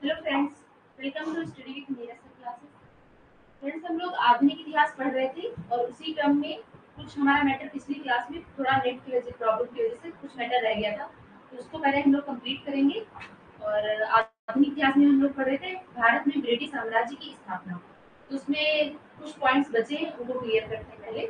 Hello friends, welcome to study with Meera sir classes. Friends, हम लोग आधुनिक इतिहास पढ़ रहे थे और उसी क्रम में कुछ हमारा मैटर पिछली क्लास में थोड़ा नेट की वजह प्रॉब्लम की वजह से कुछ मैटर रह गया था, तो उसको पहले हम लोग कंप्लीट करेंगे। और आधुनिक इतिहास में हम लोग पढ़ रहे थे भारत में ब्रिटिश साम्राज्य की स्थापना, तो उसमें कुछ पॉइंट्स बचे हैं, उनको क्लियर करते हैं पहले।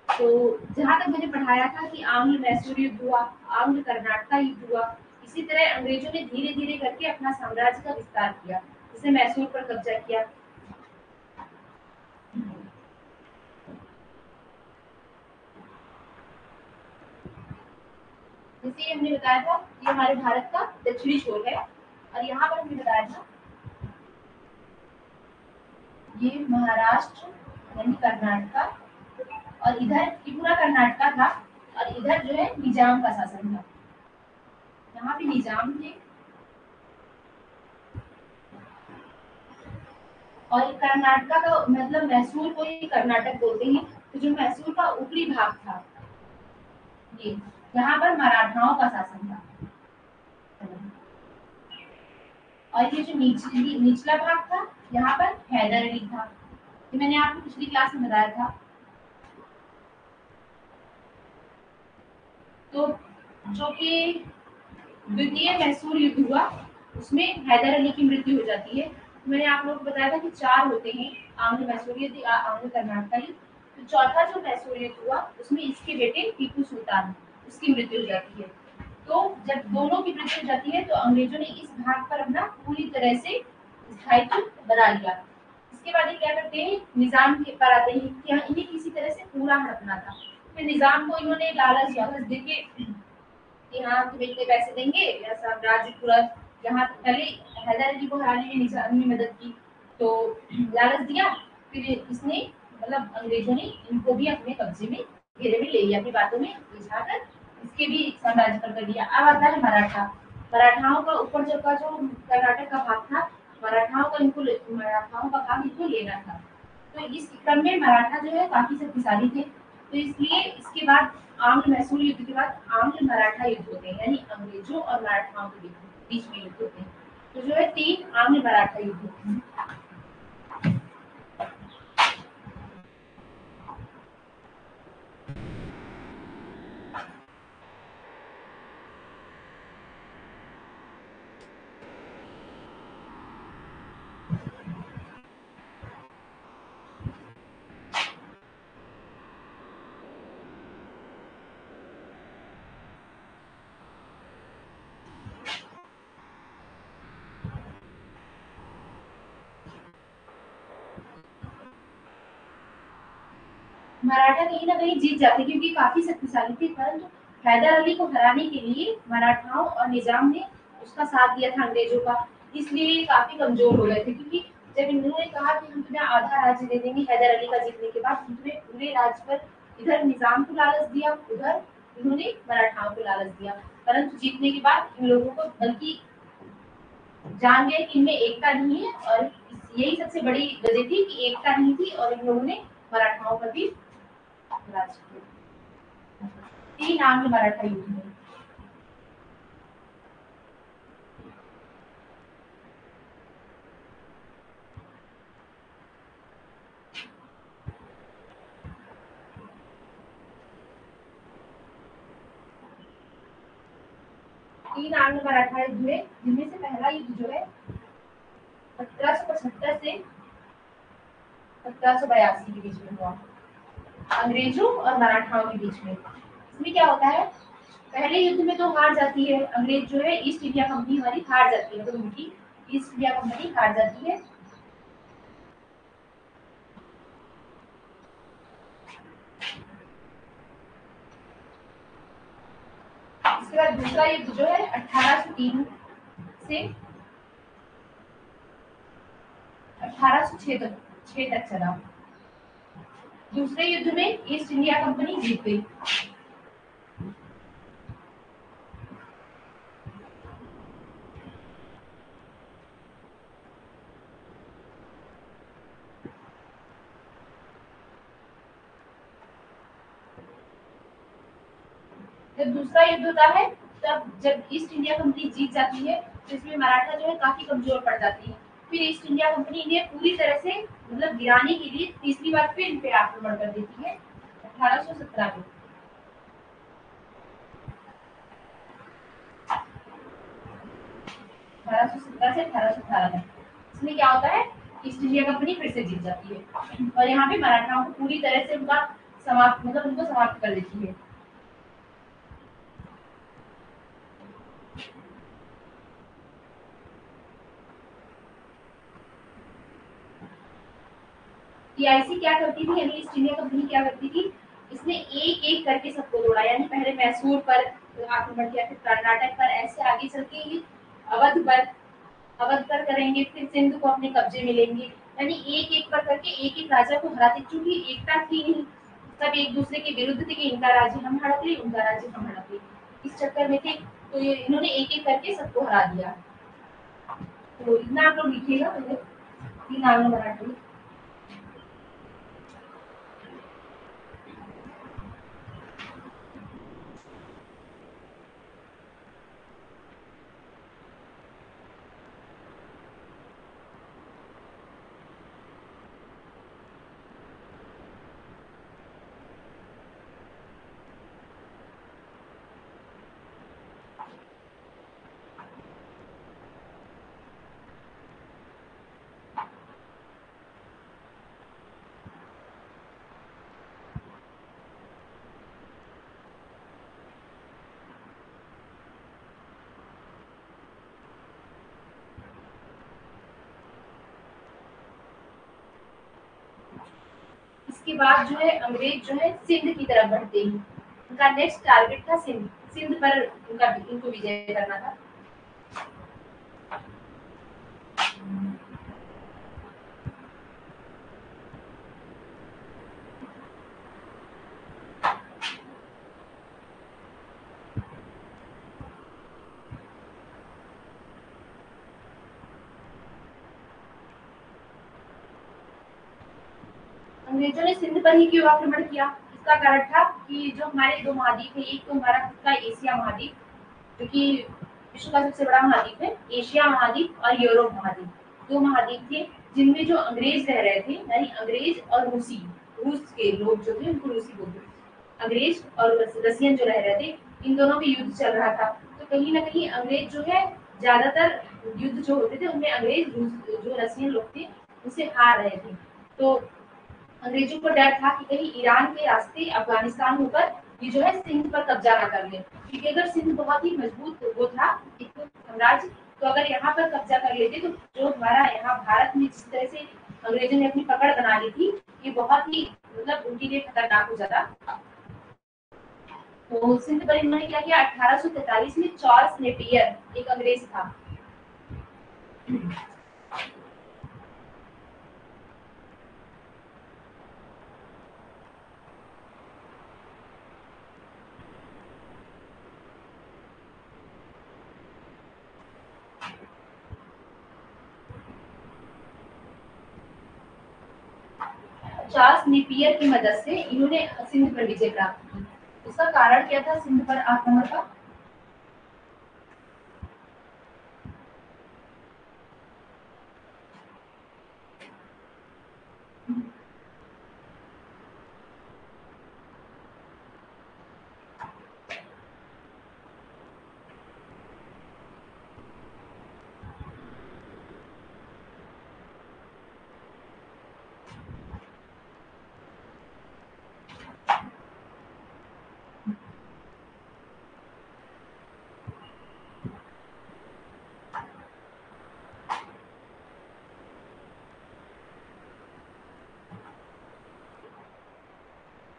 तो जहाँ तक मैंने पढ़ाया था कि आंग्ल मैसूर युद्ध हुआ, आंग्ल कर्नाटका युद्ध हुआ, इसी तरह अंग्रेजों ने धीरे धीरे करके अपना साम्राज्य का विस्तार किया, जैसे मैसूर पर कब्जा किया। जैसे हमने बताया था कि हमारे भारत का दक्षिणी छोर है, और यहाँ पर हमने बताया था ये महाराष्ट्र यानी कर्नाटका, और इधर त्रिपुरा कर्नाटका था, और इधर जो है निजाम का शासन था। यहाँ पे निजाम थे, और कर्नाटका का मतलब मैसूर को ही कर्नाटक बोलते हैं। तो जो मैसूर का ऊपरी भाग था, ये यहाँ पर मराठाओं का शासन था, और ये जो निचला भाग था, यहाँ पर हैदर अली था। ये मैंने आपको पिछली क्लास में बताया था। तो जो कि द्वितीय मैसूर युद्ध हुआ, उसमें हैदर अली की मृत्यु हो जाती है। मैंने आप लोगों को बताया था कि 4 होते हैं, आंग्ल मैसूर युद्ध, आंग्ल कर्नाटका युद्ध। तो चौथा जो मैसूर युद्ध हुआ, उसमें इसके बेटे टीपू सुल्तान, उसकी मृत्यु हो जाती है। तो जब दोनों की मृत्यु हो जाती है, तो अंग्रेजों ने इस भाग पर अपना पूरी तरह से स्थायित्व बना लिया। इसके बाद ये क्या करते हैं, निजाम के पर आते हैं कि हाँ, इन्हें किसी तरह से पूरा हड़पना था। फिर निजाम को इन्होंने लालच वालच देके कि हाँ, तुम्हें इतने पैसे देंगे या साम्राज्य पूरा। यहाँ पहले हैदर अली को हराने में निजाम ने मदद की, तो लालच दिया। फिर इसने मतलब अंग्रेजों ने इनको भी अपने कब्जे में, घेरे में ले लिया, अपनी बातों में रिझाकर इसके भी साम्राज्य पर कर लिया। अब आता है मराठा। मराठाओं का ऊपर जो कर्नाटक का भाग था, मराठाओं का भाग इनको लेना था। तो इस क्रम में मराठा जो है काफी शक्तिशाली थे, तो इसलिए इसके बाद आंग्ल मैसूर युद्ध के बाद आंग्ल मराठा युद्ध होते हैं, यानी अंग्रेजों और मराठाओं के बीच में युद्ध होते हैं। तो जो है 3 आंग्ल मराठा युद्ध होते हैं। मराठा कहीं ना कहीं जीत जाते, क्योंकि काफी शक्तिशाली थे, परंतु हैदर अली को हराने के लिए मराठाओं और निजाम ने उसका साथ दिया था, अंग्रेजों का। इसलिए ये काफी कमजोर हो गए थे, क्योंकि जब इन्होंने कहा कि हम तुम्हें आधा राज्य दे देंगे हैदर अली का जीतने के बाद, तुम्हें पूरे राज्य पर, इधर निजाम को लालच दिया, उधर इन्होंने मराठाओं को लालच दिया। परंतु जीतने के बाद इन लोगों को बल्कि जान गए कि इनमें एकता नहीं है, और यही सबसे बड़ी वजह थी कि एकता नहीं थी, और इन लोगों ने मराठाओं पर भी राज किया। 3 आंग्ल मराठा युद्ध में। तीन आंग्ल मराठा युद्ध हुए, जिनमें से पहला युद्ध जो है 1775 से 1782 के बीच में हुआ, अंग्रेजों और मराठाओं के बीच में। इसमें क्या होता है, पहले युद्ध में तो हार जाती है अंग्रेज, जो है ईस्ट इंडिया कंपनी हमारी हार जाती है, तो उनकी ईस्ट इंडिया कंपनी हार जाती है। इसके बाद दूसरा युद्ध जो है 1803 से 1806 तक चला। दूसरे युद्ध में ईस्ट इंडिया कंपनी जीत गई। जब दूसरा युद्ध होता है, तब जब ईस्ट इंडिया कंपनी जीत जाती है, तो इसमें मराठा जो है काफी कमजोर पड़ जाती है। फिर ईस्ट इंडिया कंपनी इन्हें पूरी तरह से मतलब गिराने के लिए तीसरी बार फिर इन पे आक्रमण कर देती है 1817 में। 1817 से 1818 तक इसमें क्या होता है, ईस्ट इंडिया कंपनी फिर से जीत जाती है और यहाँ पे मराठाओं को पूरी तरह से उनका समाप्त मतलब उनको समाप्त कर देती है। टीआईसी क्या करती थी, यानी ईस्ट इंडिया कंपनी क्या करती थी, इसने एक एक करके सबको तोड़ा, यानी पहले मैसूर पर आक्रमण किया, फिर कर्नाटक पर, ऐसे आगे चल के ही अवध पर, अवध पर करेंगे, फिर सिंध को अपने कब्जे में लेंगे, यानी एक एक पर करके एक एक राजा को हराते, क्योंकि एकता थी नहीं, सब एक दूसरे के विरुद्ध थे कि इनका राज्य हम हड़प ले, उनका राज्य हम हड़प ले, इस चक्कर में थे। तो ये इन्होंने एक एक करके सबको हरा दिया। तो इतना आप लोग लिखिएगा पहले, तीन आंग्ल मराठी। इसके बाद जो है अंग्रेज जो है सिंध की तरफ बढ़ते ही, उनका नेक्स्ट टारगेट था सिंध, सिंध पर उनका इनको विजय करना था। अंग्रेजों ने सिंध पर ही क्यों आक्रमण किया, इसका कारण था कि जो हमारे दो महाद्वीप है, एक तो हमारा खुद का एशिया महाद्वीप, जो कि विश्व का सबसे बड़ा महाद्वीप है, एशिया महाद्वीप और यूरोप महाद्वीप, दो महाद्वीप थे जिनमें जो अंग्रेज रह रहे थे, यानी अंग्रेज और रूसी, रूस के लोग जो थे उनको रूसी बोलते थे, अंग्रेज और रसियन जो रह रहे थे, इन दोनों में युद्ध चल रहा था। तो कहीं ना कहीं अंग्रेज जो है ज्यादातर युद्ध जो होते थे उनमें अंग्रेज जो रसियन लोग थे उनसे हार रहे थे। तो अंग्रेजों को डर था कि कहीं ईरान के रास्ते अफगानिस्तान होकर ये जो है सिंध पर कब्जा ना कर ले, क्योंकि अगर सिंध बहुत ही मजबूत वो था एक साम्राज्य, तो अगर यहाँ पर कब्जा कर लेते तो जो हमारा यहाँ भारत में जिस तरह से अंग्रेजों ने अपनी पकड़ बना ली थी, ये बहुत ही मतलब उनके लिए खतरनाक हो जाता। तो सिंध पर इन्होंने क्या किया, 1843 में चार्ल्स नेपियर एक अंग्रेज था, 50 नेपियर की मदद से इन्होंने सिंध पर विजय प्राप्त की। उसका कारण क्या था सिंध पर आक्रमण का,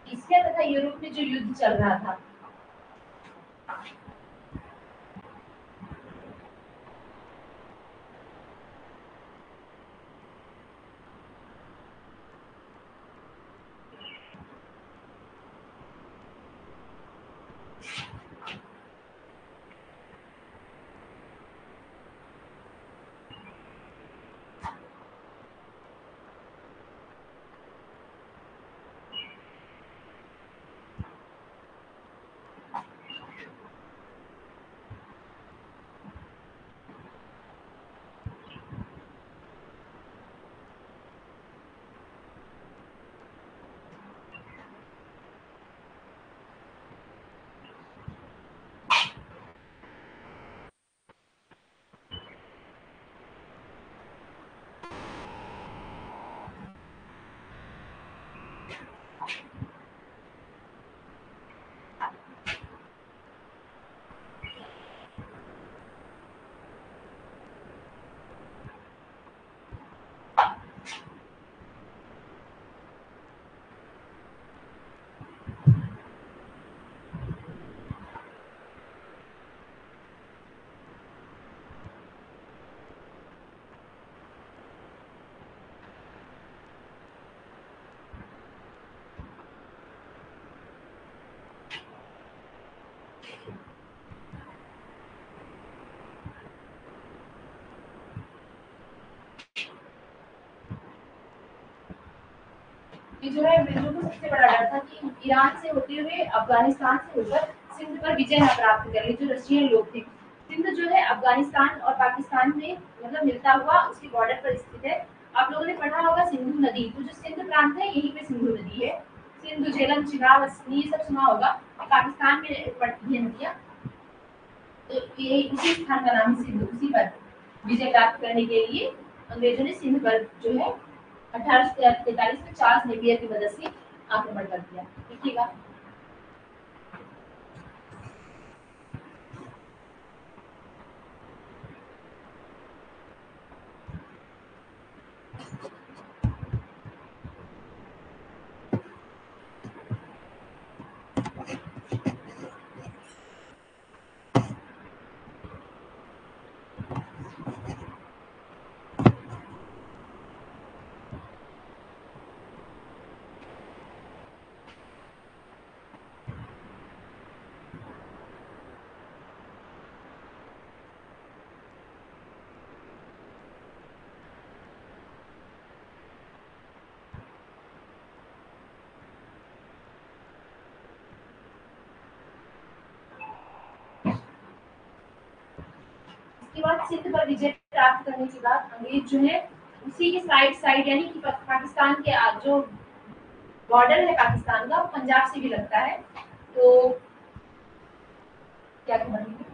एशिया तथा यूरोप में जो युद्ध चल रहा था, ये जो है अंग्रेजों को सबसे बड़ा डर था कि ईरान से होते हुए अफगानिस्तान से होकर सिंध पर विजय न प्राप्त कर ले। जो रशियन लोग थे, सिंध जो है अफगानिस्तान और पाकिस्तान में मतलब मिलता हुआ उसके बॉर्डर पर स्थित है। आप लोगों ने पढ़ा होगा सिंधु नदी, तो जो सिंध प्रांत है यहीं पे सिंधु नदी है। सिंधु, झेलम, चिनाब, हसनी, ये सब सुना होगा, पाकिस्तान में पड़ती है नदियाँ। तो ये उसी स्थान का नाम है सिंधु। उसी पर विजय प्राप्त करने के लिए अंग्रेजों ने सिंध पर जो है 1843 में चार्ल्स नेपियर की मदद से आक्रमण कर दिया। देखिएगा, इसके बाद सिंध पर विजय प्राप्त करने के बाद अंग्रेज जो है उसी के साइड साइड यानी कि पाकिस्तान के जो बॉर्डर है पाकिस्तान का, पंजाब से भी लगता है। तो क्या कहेंगे,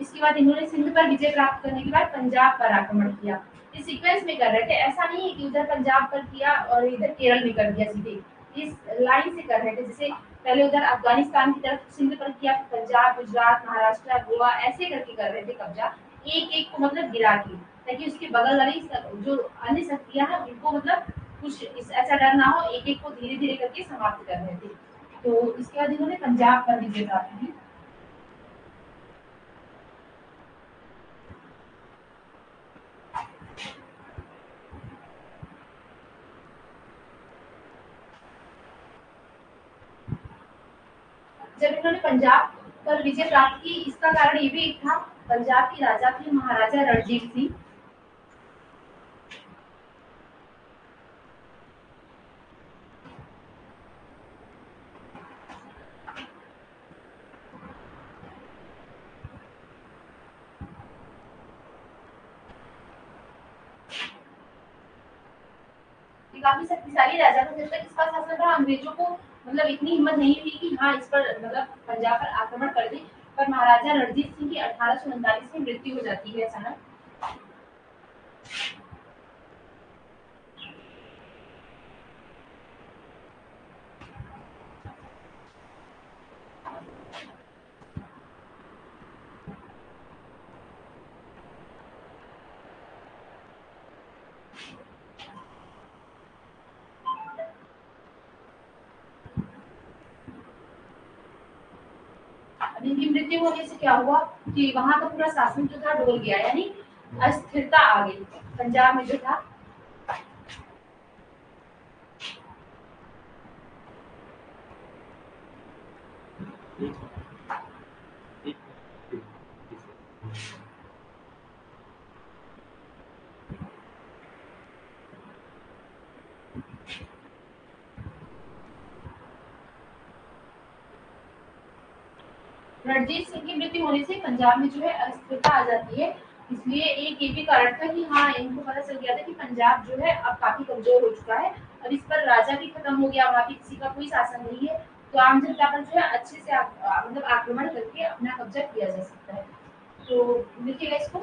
इसके बाद इन्होंने सिंध पर विजय प्राप्त करने के बाद पंजाब पर आक्रमण किया। इस सीक्वेंस में कर रहे थे, ऐसा नहीं है कि उधर पंजाब पर किया और इधर केरल में कर दिया सीधे। इस लाइन से कर रहे थे, जैसे पहले उधर अफगानिस्तान की तरफ सिंध पर किया, पंजाब, गुजरात, महाराष्ट्र, गोवा ऐसे करके कर रहे थे कब्जा, एक एक को मतलब गिरा के, ताकि उसके बगल वाली जो अन्य शक्तियां हैं उनको मतलब कुछ ऐसा डर ना हो, एक एक को धीरे धीरे करके समाप्त कर रहे थे। तो इसके बाद इन्होंने पंजाब पर विजय प्राप्त की। जब इन्होंने पंजाब पर विजय प्राप्त की, इसका कारण ये भी एक था, पंजाब की राजा थी महाराजा रणजीत सिंह। ये काफी शक्तिशाली राजा था। जब तक इसका शासन रहा, अंग्रेजों को मतलब इतनी हिम्मत नहीं हुई कि हाँ इस पर मतलब पंजाब पर आक्रमण कर दे। पर महाराजा रणजीत सिंह की 1839 में मृत्यु हो जाती है अचानक। अब इनकी मृत्यु होने से क्या हुआ कि वहां का पूरा शासन जो था डोल गया, यानी अस्थिरता आ गई पंजाब में जो था। रणजीत सिंह की मृत्यु होने से पंजाब में जो है अस्थिरता आ जाती है। इसलिए एक ये भी कारण था कि हाँ इनको पता चल गया था कि पंजाब जो है अब काफी कमजोर हो चुका है, अब इस पर राजा भी खत्म हो गया, वहां पे किसी का कोई शासन नहीं है, तो आम जनता पर जो है अच्छे से मतलब आक्रमण करके अपना कब्जा किया जा सकता है। तो देखिएगा इसको,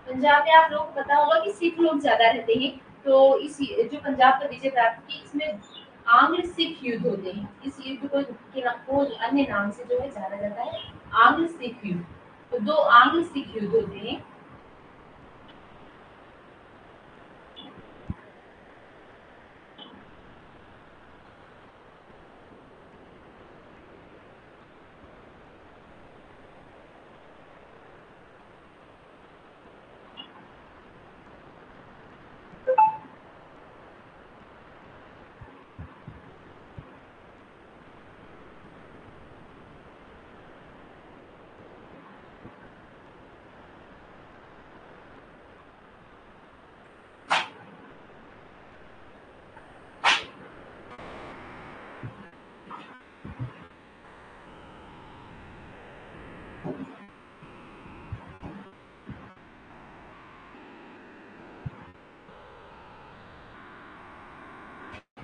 पंजाब में आप लोग को पता होगा कि सिख लोग ज्यादा रहते हैं। तो इस जो पंजाब पर विजय प्राप्त की, इसमें आंग्ल सिख युद्ध होते हैं। इस युद्ध को अन्य नाम से जो है जाना जाता है, आंग्ल सिख युद्ध। तो दो आंग्ल सिख युद्ध होते हैं।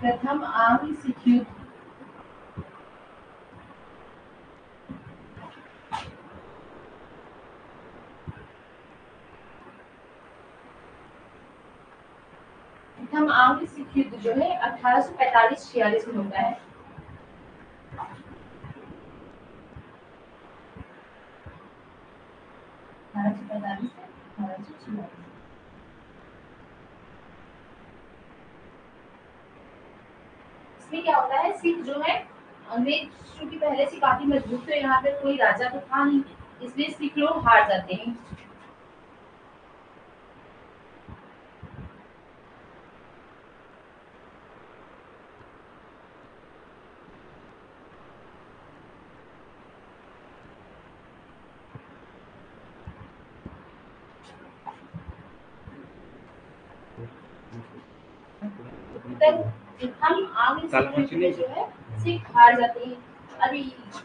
प्रथम आंग्ल सिख युद्ध। प्रथम आंग्ल सिख युद्ध जो है 1845-46 में होता है। इसमें क्या होता है, सिख जो है अंग्रेज चूंकि पहले से काफी मजबूत, तो यहाँ पे कोई राजा तो था नहीं, इसलिए सिख लोग हार जाते हैं। हम आगे जो है सिख हार जाते हैं। अभी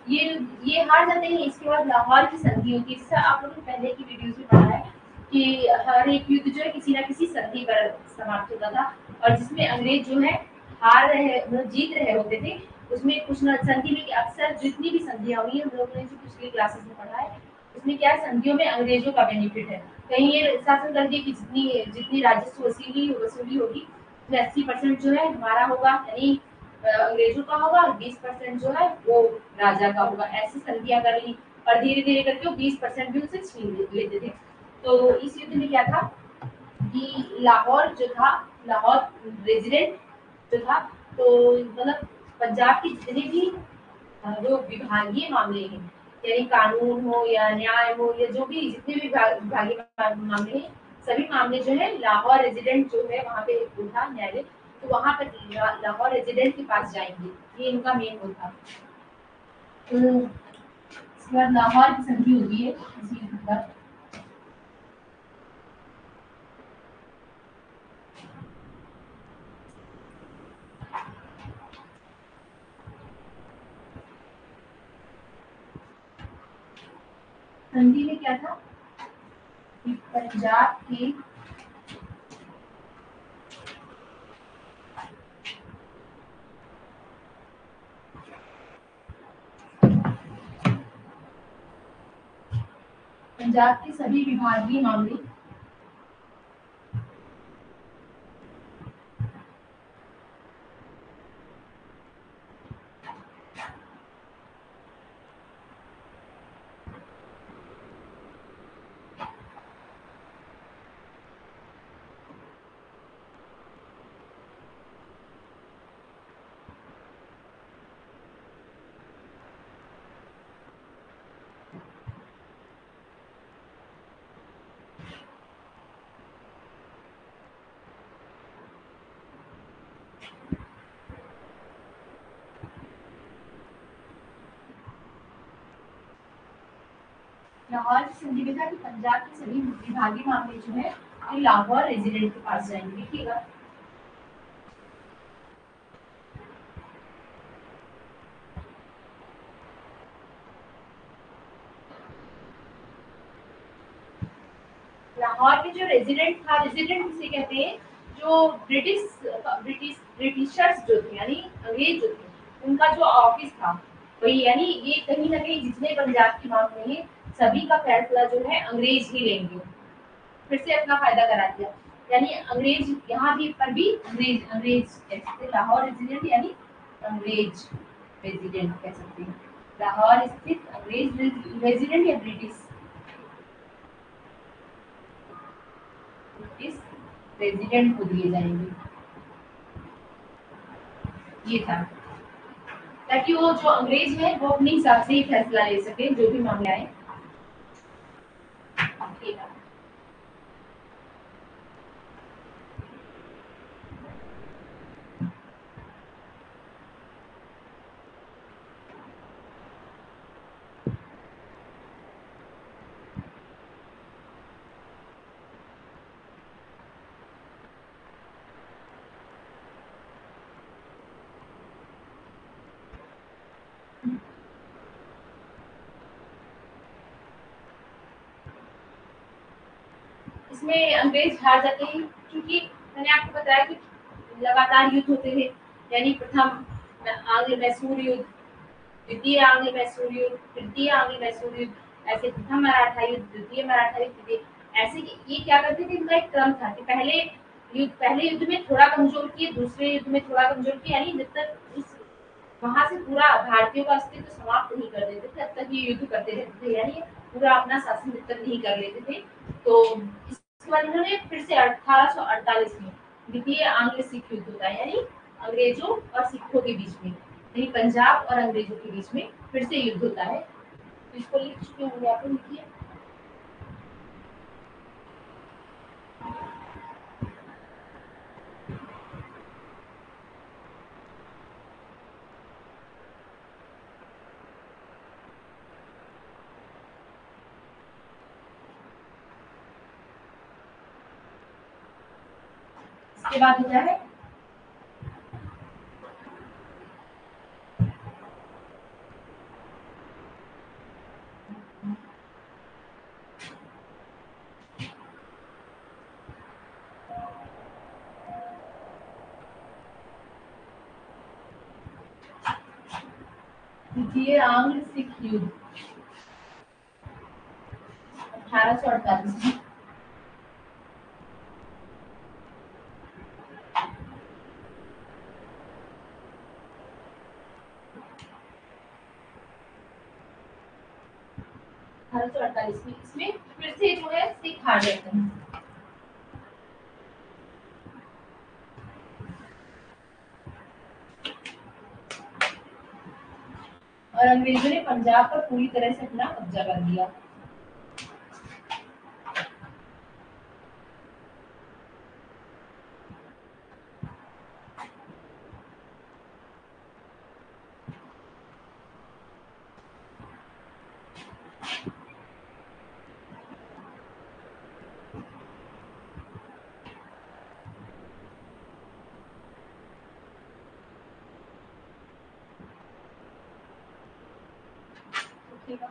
ये हार जाते हैं। इसके बाद लाहौर की संधि होती है, जिससे आप लोगों ने पहले की वीडियोस में पढ़ा है कि हर एक युद्ध जो है किसी ना किसी संधि पर समाप्त होता था, और जिसमें अंग्रेज जो है हार रहे, मतलब जीत रहे होते थे, उसमें कुछ न संधि में अक्सर जितनी भी संधियां हुई है, हम लोगों ने जो पिछली क्लासेस में पढ़ा है, उसमें क्या संधियों में अंग्रेजों का बेनिफिट है। कहीं ये शासन कर दिया कि जितनी जितनी राजस्व वसूली होगी, 80% जो है हमारा होगा, यानी अंग्रेजों का होगा, और 20% जो है वो राजा का होगा। ऐसी संधियां कर ली, और धीरे धीरे करके वो 20% भी उनसे छीन लेते थे। तो इस युद्ध में क्या था कि लाहौर जो था, लाहौर रेजिडेंट जो था, तो मतलब पंजाब के जितने भी जो विभागीय मामले हैं, यानी कानून हो या न्याय हो या जो भी जितने भी विभागीय मामले हैं, सभी मामले जो है लाहौर रेजिडेंट जो है वहाँ पे था न्यायालय, तो वहाँ पर लाहौर रेजिडेंट के पास जाएंगे, ये इनका मेन वो था। तो इसके बाद लाहौर की संधि होती है इसी पर। संधि में क्या था कि पंजाब के सभी विभागीय मामले लाहौर की संधि में था कि पंजाब के सभी विभागीय मामले जो है ये लाहौर रेजिडेंट के पास जाएंगे, ठीक है। लाहौर में जो रेजिडेंट था, रेजिडेंट किसे कहते हैं, जो ब्रिटिशर्स जो थे, यानी अंग्रेज जो थे, उनका जो ऑफिस था वही, यानी ये कहीं ना कहीं जितने पंजाब की मांग में है, सभी का फैसला जो है अंग्रेज ही लेंगे। फिर से अपना फायदा करा दिया, यानी अंग्रेज यहाँ भी पर भी अंग्रेज अंग्रेज कह सकते हैं, लाहौर रेजिडेंट यानी अंग्रेज रेजिडेंट कह सकते हैं। लाहौर स्थित अंग्रेज रेजिडेंट या ब्रिटिश रेजिडेंट को दिए जाएंगे, ये था, ताकि वो जो अंग्रेज है वो अपने हिसाब से ही फैसला ले सके जो भी मामले आए। ठीक है। इसमें अंग्रेज हार जाते हैं, क्योंकि मैंने आपको बताया कि लगातार युद्ध होते थे, यानी प्रथम आंग्ल मैसूर युद्ध, द्वितीय आंग्ल मैसूर युद्ध, तृतीय आंग्ल मैसूर युद्ध, ऐसे प्रथम मराठा युद्ध, द्वितीय मराठा युद्ध, ऐसे ये क्या करते थे, इनका एक क्रम था कि पहले युद्ध में थोड़ा कमजोर किए, दूसरे युद्ध में थोड़ा कमजोर किए, यानी जब तक उस वहां से पूरा भारतीयों का अस्तित्व समाप्त नहीं कर देते थे, तब तक ये युद्ध करते रहते थे, यानी पूरा अपना शासन जब तक नहीं कर लेते थे। तो इसके बाद इन्होंने फिर से 1848 में द्वितीय आंग्ल सिख युद्ध होता है, यानी अंग्रेजों और सिखों के बीच में, यानी पंजाब और अंग्रेजों के बीच में फिर से युद्ध होता है। तो इसको लिख चुके होंगे आप लोग, लिखिए। इसके बाद होता है द्वितीय आंग्ल सिख युद्ध 1848 में। अठारह सौ अड़तालीस में इसमें फिर से जो है सिख हार जाते हैं और अंग्रेजों ने पंजाब पर पूरी तरह से अपना कब्जा कर लिया। ठीक है।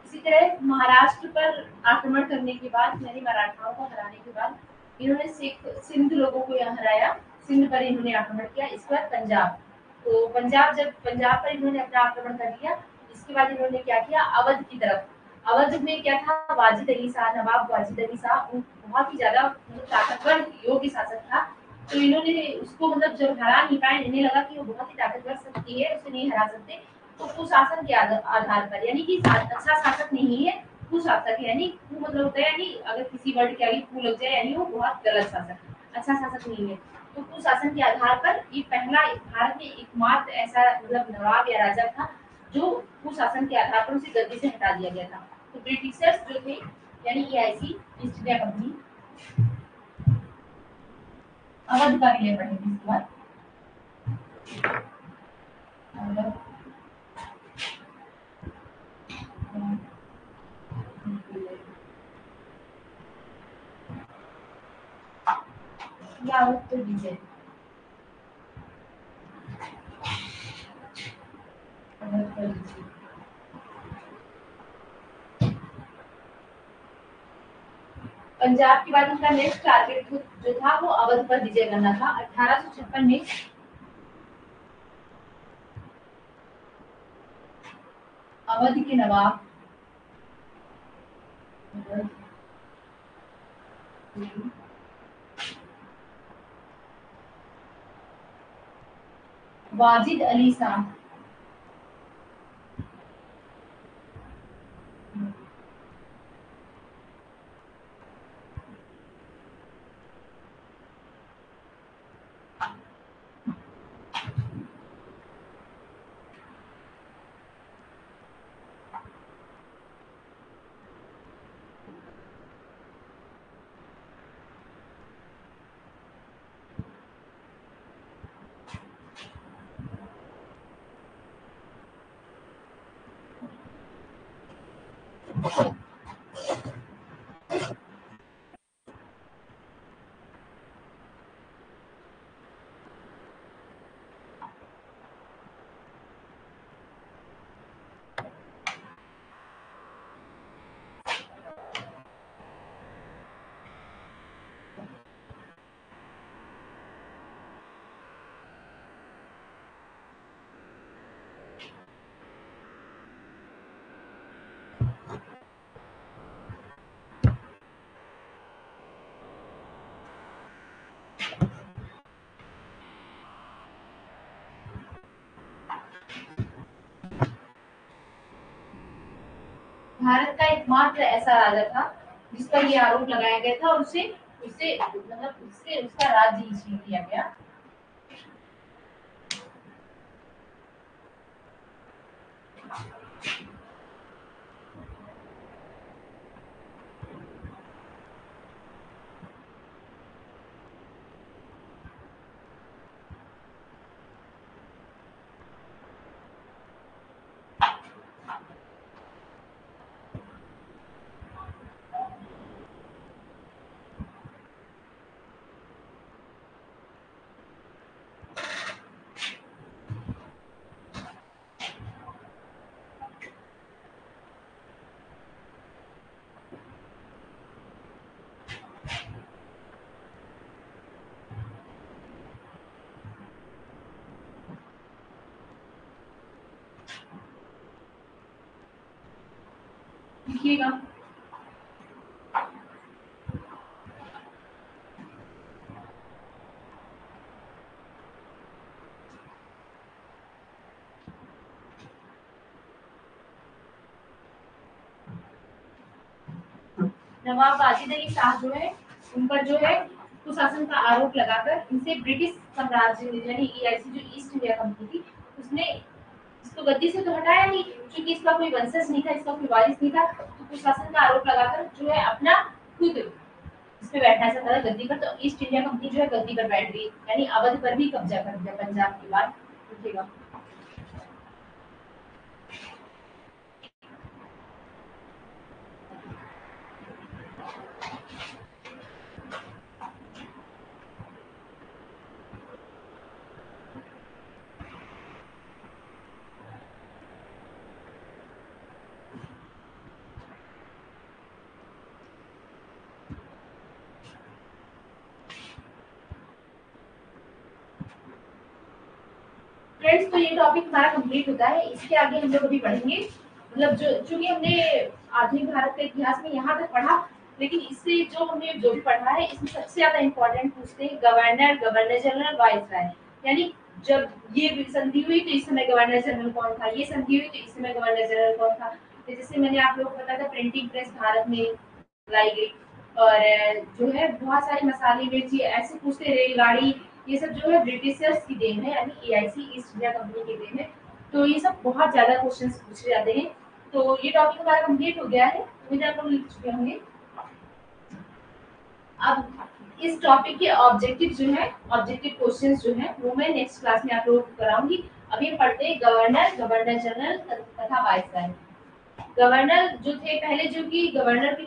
इसी तरह महाराष्ट्र पर आक्रमण करने के बाद, यानी मराठाओं को हराने के बाद, इन्होंने सिंध लोगों को यहाँ हराया। सिंध पर इन्होंने आक्रमण किया। इसके बाद पंजाब, तो पंजाब पर इन्होंने अपना आक्रमण कर लिया। इसके बाद इन्होंने क्या किया, अवध की तरफ। अवध में क्या था, वाजिद अली शाह, नवाब वाजिद अली शाह बहुत ही ज्यादा मतलब ताकतवर योग्य शासक था। तो इन्होंने उसको मतलब जब हरा नहीं पाए, इन्हें लगा कि वो बहुत ही ताकतवर शक्ति है, उसे नहीं हरा सकते। तो कुशासन के आधार पर, यानी कि अच्छा शासक नहीं है, कुशासक है, यानी कु मतलब होता है, यानी अगर किसी वर्ड के आगे कु लग जाए यानी वो बहुत गलत शासक, अच्छा शासक नहीं है। तो कुशासन के आधार पर ये पहला भारत में एकमात्र ऐसा मतलब नवाब या राजा था जो कुशासन के आधार पर उसे गद्दी से हटा दिया गया था। तो ब्रिटिशर्स जो थे, यानी ये ऐसी ईस्ट इंडिया कंपनी, अवध का विलय पढ़ेंगे इसके बाद। अवध, या अवध तो विजय, अवध का विजय। पंजाब के बाद उनका नेक्स्ट टारगेट जो था वो अवध पर विजय करना था। 1856 में अवध के नवाब वाजिद अली शाह भारत का एकमात्र ऐसा राजा था जिस पर ये आरोप लगाया गया था और उसे उससे मतलब उससे उसका राज्य ही छीन लिया गया। लिखिएगा। नवाब वाजिद अली शाह जो है उन पर जो है कुशासन का आरोप लगाकर इनसे ब्रिटिश साम्राज्य यानी ईआईसी जो ईस्ट इंडिया कंपनी थी उसने इसको गद्दी से तो हटाया नहीं, क्योंकि इसका कोई वंशज नहीं था, इसका कोई वारिस नहीं था, तो कुशासन का आरोप लगाकर जो है अपना खुद इस पे बैठना चाहता था गद्दी पर। तो ईस्ट इंडिया कंपनी जो है गद्दी पर बैठ गई, यानी अवध पर भी कब्जा कर दिया पंजाब के बाद। देखिएगा। फ्रेंड्स, तो ये टॉपिक हमारा कंप्लीट होता है। इसके आगे हम लोग अभी पढ़ेंगे, मतलब जो चूंकि हमने आधुनिक भारत के इतिहास में यहाँ तक पढ़ा, लेकिन इससे जो हमने जो भी पढ़ा है इसमें सबसे ज्यादा इम्पोर्टेंट पूछते हैं गवर्नर, गवर्नर जनरल, वाइसराय। यानी जब ये संधि हुई तो इस समय गवर्नर जनरल कौन था, ये संधि हुई तो इस समय गवर्नर जनरल कौन था। तो जैसे मैंने आप लोगों को बताया था प्रिंटिंग प्रेस भारत में लाई गई, और जो है बहुत सारे मसाले मिर्ची ऐसे पूछते, रेलगाड़ी, ये सब जो है ब्रिटिशर्स की देन है, यानी एआईसी ईस्ट इंडिया कंपनी की देन है। तो ये सब बहुत ज्यादा क्वेश्चंस पूछे जाते हैं। तो ये टॉपिक हमारा कंप्लीट हो गया है, उम्मीद है आप लोग लिख चुके होंगे। अब इस टॉपिक के ऑब्जेक्टिव जो है, ऑब्जेक्टिव क्वेश्चंस जो है वो मैं नेक्स्ट क्लास में आप लोगों को कराऊंगी। अभी हम पढ़ते हैं गवर्नर, गवर्नर जनरल तथा वाइसराय। गवर्नर जो थे पहले, जो कि गवर्नर के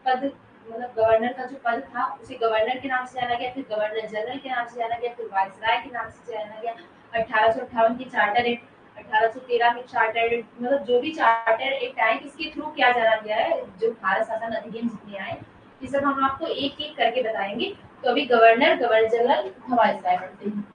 पद मतलब गवर्नर का जो पद था उसे गवर्नर के नाम से जाना गया, फिर गवर्नर जनरल के नाम से जाना गया, फिर वाइसराय के नाम से जाना गया। 1858 की चार्टर एक्ट, 1813 में चार्टर एक्ट, मतलब जो भी चार्टर एक्ट आए किसके थ्रू क्या जाना गया है, जो भारत शासन अधिनियम जितने आए ये सब हम आपको एक एक करके बताएंगे। तो अभी गवर्नर, गवर्नर जनरल, वाइसराय पढ़ते हैं।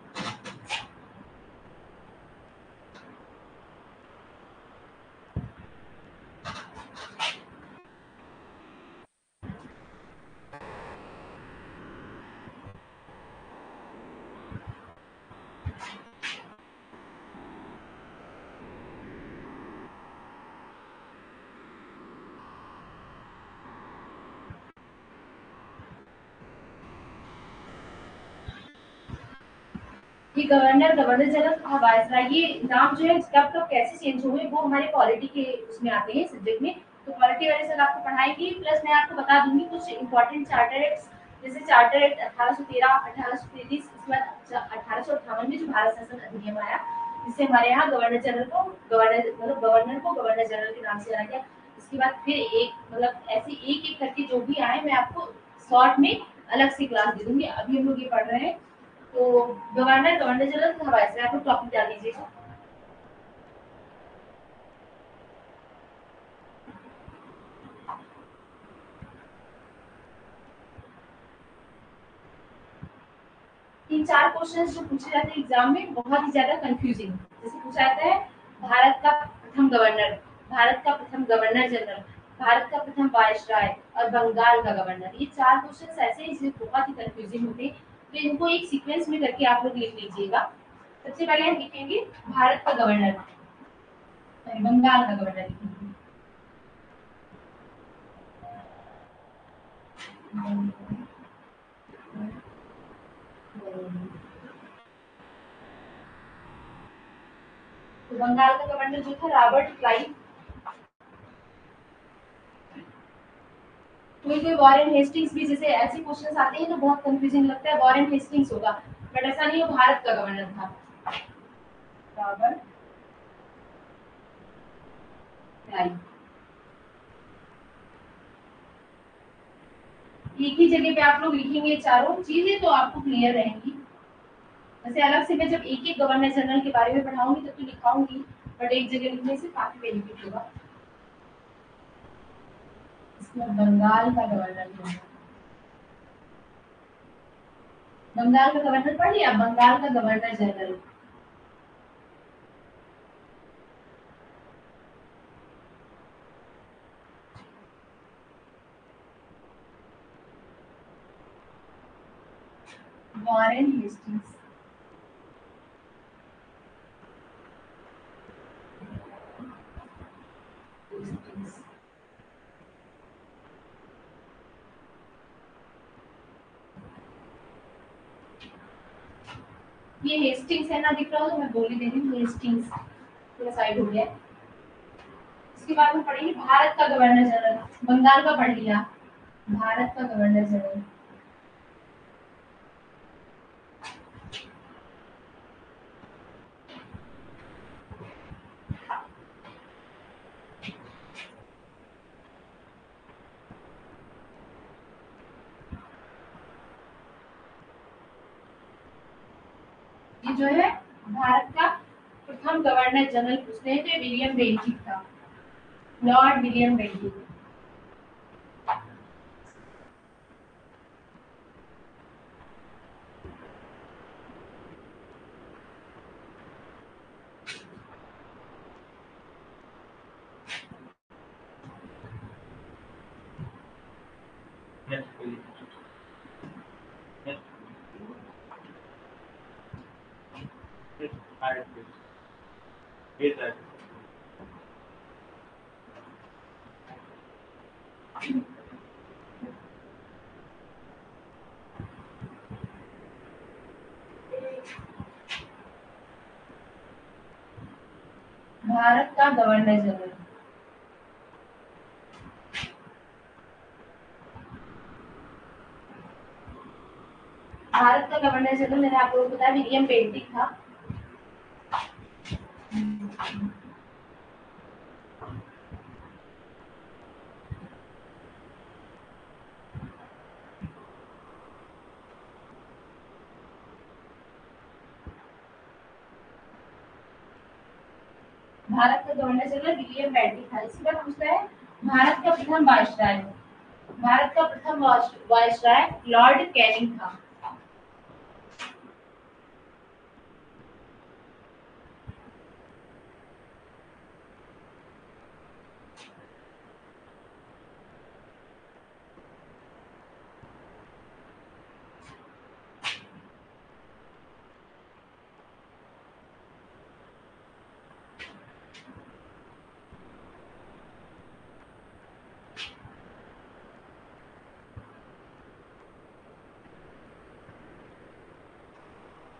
ये गवर्नर, गवर्नर जनरल, वाइसराय, ये नाम जो है कब कब कैसे चेंज हुए वो हमारे पॉलिटी के उसमें आते हैं सब्जेक्ट में। तो पॉलिटी वाले सर आपको पढ़ाएंगे, प्लस मैं आपको बता दूंगी कुछ इंपॉर्टेंट चार्टर एक्ट, जैसे चार्टर एक्ट 1813, 1833, इसके बाद 1858 में जो भारत शासन अधिनियम आया, जिससे हमारे यहाँ गवर्नर जनरल को गवर्नर मतलब गवर्नर को गवर्नर जनरल के नाम से जाना गया। इसके बाद फिर एक मतलब ऐसे एक एक करके जो भी आए मैं आपको शॉर्ट में अलग से क्लास दे दूंगी। अभी हम लोग ये पढ़ रहे हैं। तो गवर्नर, गवर्नर जनरल तथा वाइसराय, आप लोग टॉपिक डाल दीजिएगा। तीन चार क्वेश्चंस जो पूछे जाते हैं एग्जाम में बहुत ही ज्यादा कंफ्यूजिंग, जैसे पूछा जाता है भारत का प्रथम गवर्नर, भारत का प्रथम गवर्नर जनरल, भारत का प्रथम वाइसराय और बंगाल का गवर्नर। ये चार क्वेश्चंस ऐसे हैं जो बहुत ही कंफ्यूजिंग होते हैं, तो इनको एक सीक्वेंस में करके आप लोग लिख लीजिएगा। सबसे पहले हम लिखेंगे भारत का गवर्नर, बंगाल का गवर्नर लिखेंगे। तो बंगाल का गवर्नर जो था रॉबर्ट क्लाइव। कोई कोई वॉरेन हेस्टिंग्स भी, जैसे ऐसे क्वेश्चंस आते हैं तो बहुत कंफ्यूजिंग लगता है, वॉरेन हेस्टिंग्स होगा, बट ऐसा नहीं, वो भारत का गवर्नर था रॉबर्ट क्लाइव। एक ही जगह पे आप लोग लिखेंगे चारों चीजें तो आपको क्लियर रहेंगी। वैसे अलग से मैं जब एक एक गवर्नर जनरल के बारे में पढ़ाऊंगी तब तो लिखाऊंगी, बट एक जगह लिखने से काफी बेनिफिट होगा। इसमें बंगाल का गवर्नर जनरल, बंगाल का गवर्नर पढ़ लिया, बंगाल का गवर्नर जनरल। Warren Hastings. ये हेस्टिंग्स है ना, दिख रहा हो तो मैं बोल ही दे रही हूँ, हेस्टिंग्स पूरा साइड हो गया। इसके बाद में पढ़ेंगे भारत का गवर्नर जनरल। बंगाल का पढ़ लिया, भारत का गवर्नर जनरल। ये जो है भारत का प्रथम गवर्नर जनरल पूछते हैं तो ये विलियम बेंटिक था, लॉर्ड विलियम बेंटिक। भारत का गवर्नर जनरल, भारत का गवर्नर जनरल मैंने आप लोगों को बताया विलियम बेंटिक था। भारत का गवर्नर जनरल विलियम बेंटिक था। इसके बाद पूछता है भारत का प्रथम वायसराय। भारत का प्रथम वायसराय लॉर्ड कैनिंग था।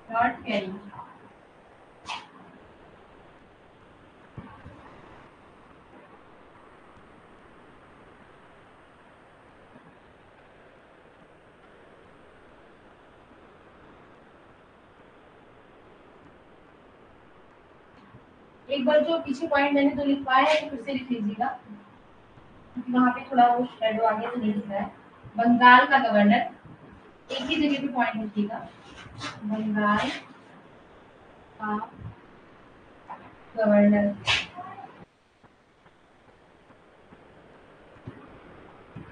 Lord Canning. एक बार जो पीछे पॉइंट मैंने तो लिखवाया है फिर से लिख लीजिएगा, क्योंकि वहाँ पे थोड़ा वो शेडो आगे से नहीं दिख रहा है। बंगाल का गवर्नर, एक ही जगह पे पॉइंट लिखिएगा, बंगाल का गवर्नर।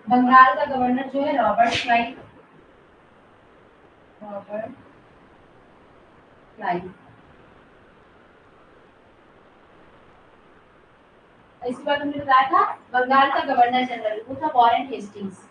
बंगाल का गवर्नर जो है रॉबर्ट क्लाइव, रॉबर्ट क्लाइव। इसके बाद हमने बताया था बंगाल का गवर्नर जनरल वो था वॉरेन हेस्टिंग्स।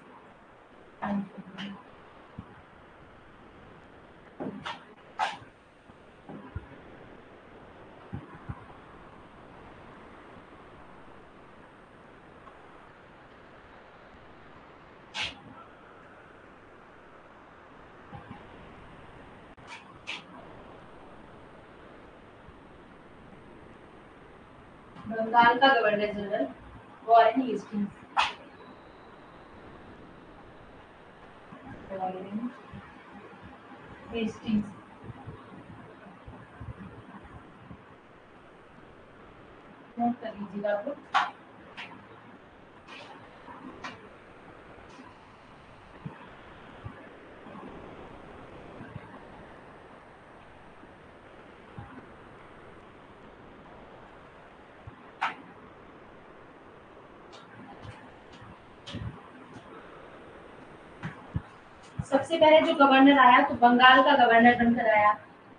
बंगाल का governor general Warren Hastings. Warren Hastings. Note कर लीजिएगा आप लोग। सबसे पहले जो गवर्नर आया तो बंगाल का गवर्नर बनकर आया।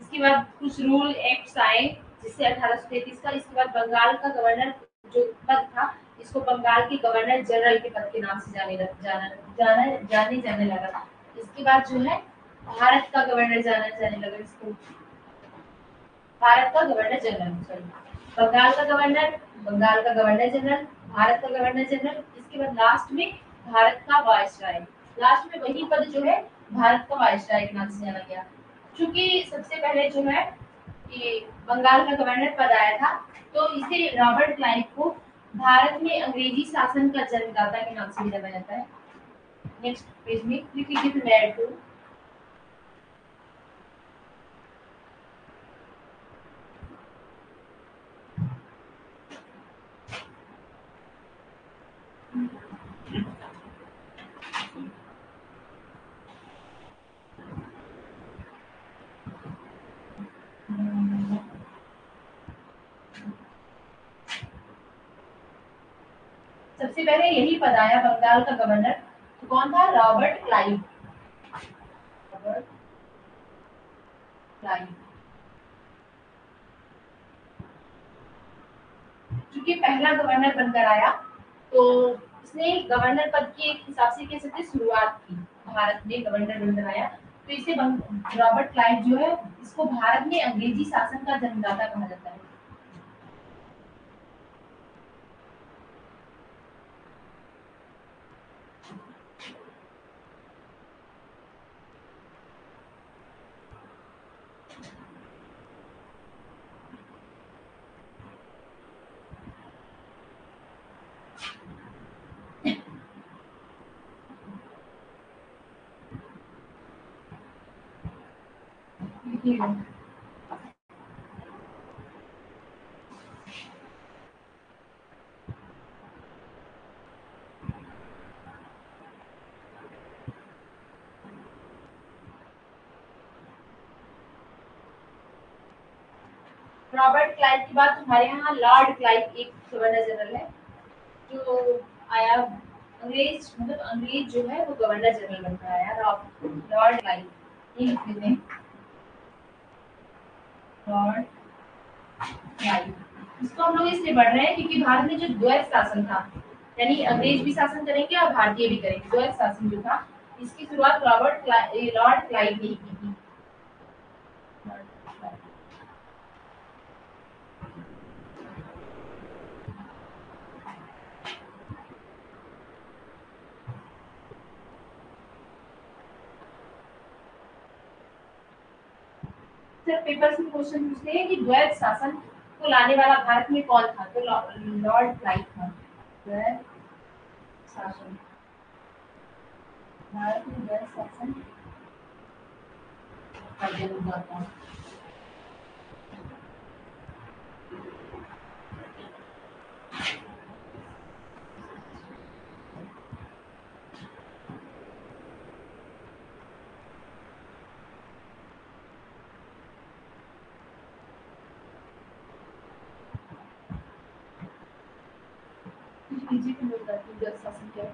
इसके बाद कुछ रूल एक्ट्स आए जिससे 1833 का। इसके बाद बंगाल का गवर्नर जो पद था इसको बंगाल के गवर्नर जनरल के पद के नाम से जाने लगा। इसके बाद जो है भारत का गवर्नर जाने लगा इसको। भारत का गवर्नर जनरल, सॉरी, बंगाल का गवर्नर जनरल, भारत का गवर्नर जनरल। इसके बाद लास्ट में भारत का वायसराय। लास्ट में वही पद जो है भारत का वायसराय के नाम से जाना गया। क्योंकि सबसे पहले जो है ये बंगाल का गवर्नर पद आया था तो इसे रॉबर्ट क्लाइव को भारत में अंग्रेजी शासन का जन्मदाता के नाम से भी जाना जाता है। नेक्स्ट पेज में लिख लीजिए सबसे पहले यही पद आया बंगाल का गवर्नर, तो कौन था? Robert Clive. रॉबर्ट क्लाइव क्योंकि पहला गवर्नर बनकर आया तो इसने गवर्नर पद के एक हिसाब से कह सकते शुरुआत की। भारत में गवर्नर बनकर आया तो इसे रॉबर्ट क्लाइव जो है इसको भारत में अंग्रेजी शासन का जन्मदाता कहा जाता है। रॉबर्ट क्लाइव के बाद हमारे यहाँ लॉर्ड क्लाइव एक गवर्नर जनरल है जो आया। अंग्रेज मतलब अंग्रेज जो है वो गवर्नर जनरल बनकर आया। लॉर्ड क्लाइव, ये लिख लेते हैं, लॉर्ड क्लाइव। इसको हम लोग इसलिए पढ़ रहे हैं क्योंकि भारत में जो द्वैत शासन था, यानी अंग्रेज भी शासन करेंगे और भारतीय भी करेंगे, द्वैत शासन जो था इसकी शुरुआत लॉर्ड क्लाइव ने की थी। सर पेपर्स में क्वेश्चन पूछते हैं कि द्वैत शासन को लाने वाला भारत में कौन था, तो लॉर्ड क्लाइव था। द्वैत शासन, भारत में द्वैत शासन का जन्मदाता। द्वैत शासन क्या है?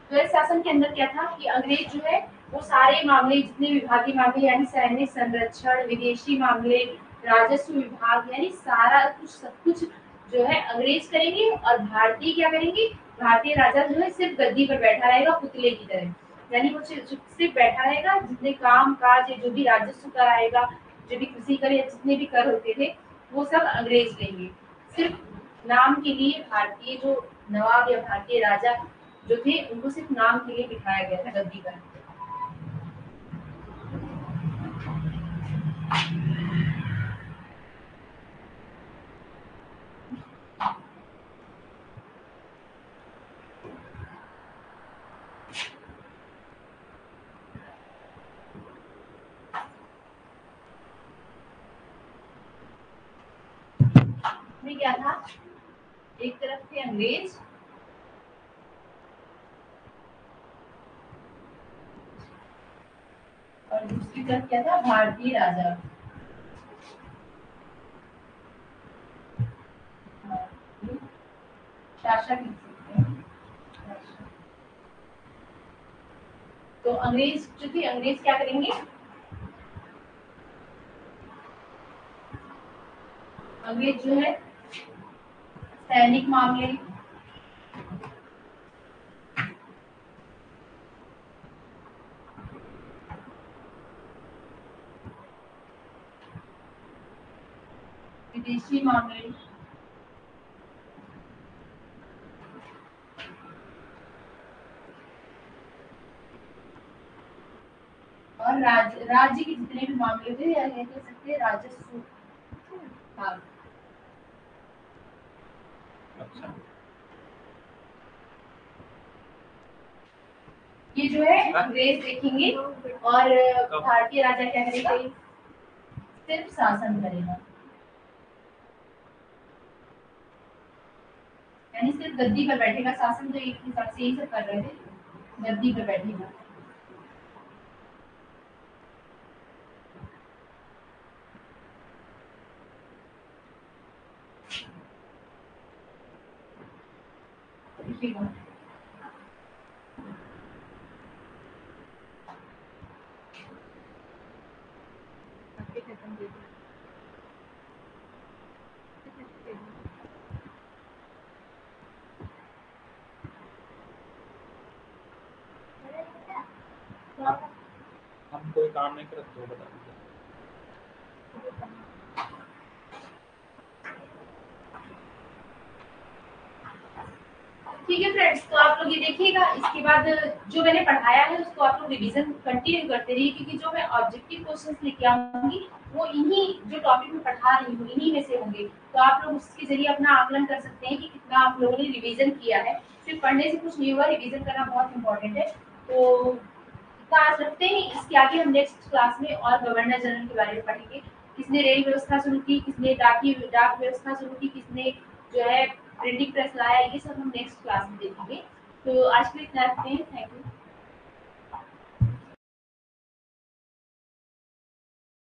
द्वैत शासन के अंदर क्या था कि अंग्रेज जो है वो सारे मामले, जितने विभागीय मामले यानी सैन्य संरक्षण, विदेशी मामले, राजस्व विभाग, यानी सारा कुछ सब कुछ जो है अंग्रेज करेंगे और भारतीय क्या करेंगे? भारतीय राजा जो है सिर्फ गद्दी पर बैठा रहेगा पुतले की तरह, यानी वो सिर्फ बैठा रहेगा। जितने काम काज जो भी राजस्व कर आएगा, जो भी कृषि कर या जितने भी कर होते थे वो सब अंग्रेज लेंगे। सिर्फ नाम के लिए भारतीय जो नवाब या भारतीय राजा जो थे उनको सिर्फ नाम के लिए बिठाया गया था गद्दी पर। में क्या था, एक तरफ थे अंग्रेज और दूसरी तरफ क्या था, भारतीय राजा। शासक लिख सकते हैं। तो अंग्रेज जो थे, अंग्रेज क्या करेंगे, अंग्रेज जो है सैनिक मामले, विदेशी मामले और राज्य के जितने भी मामले थे, या कह सकते हैं राजस्व। हाँ। अच्छा, ये जो है अंग्रेज देखेंगे और भारतीय राजा क्या करेगा, सिर्फ शासन करेगा, यानी सिर्फ गद्दी पर बैठेगा। शासन तो एक हिसाब से यही सब कर रहे थे, गद्दी पर बैठेगा। ठीक है। हम कोई काम नहीं करते तो बता दीजिए। ठीक है फ्रेंड्स, तो आप लोग ये देखिएगा, इसके बाद जो मैंने पढ़ाया है उसको आप लोग रिवीजन कंटिन्यू करते रहिए, क्योंकि जो मैं ऑब्जेक्टिव क्वेश्चंस लेके आऊंगी वो इन्हीं जो टॉपिक में पढ़ा रही हूँ इन्हीं में से होंगे। तो आप लोग उसके जरिए अपना आकलन कर सकते हैं कि कितना आप लोगों ने रिवीजन किया है। सिर्फ पढ़ने से कुछ नहीं हुआ, रिवीजन करना बहुत इंपॉर्टेंट है। तो आज रखते हैं, इसके आगे हम नेक्स्ट क्लास में और गवर्नर जनरल के बारे में पढ़ेंगे। किसने रेल व्यवस्था शुरू की, किसने डाक व्यवस्था शुरू की, किसने जो है प्रिंटिंग प्रेस लाया, ये सब हम नेक्स्ट क्लास में देखेंगे। तो आज के लिए इतना रखते हैं। Thank you.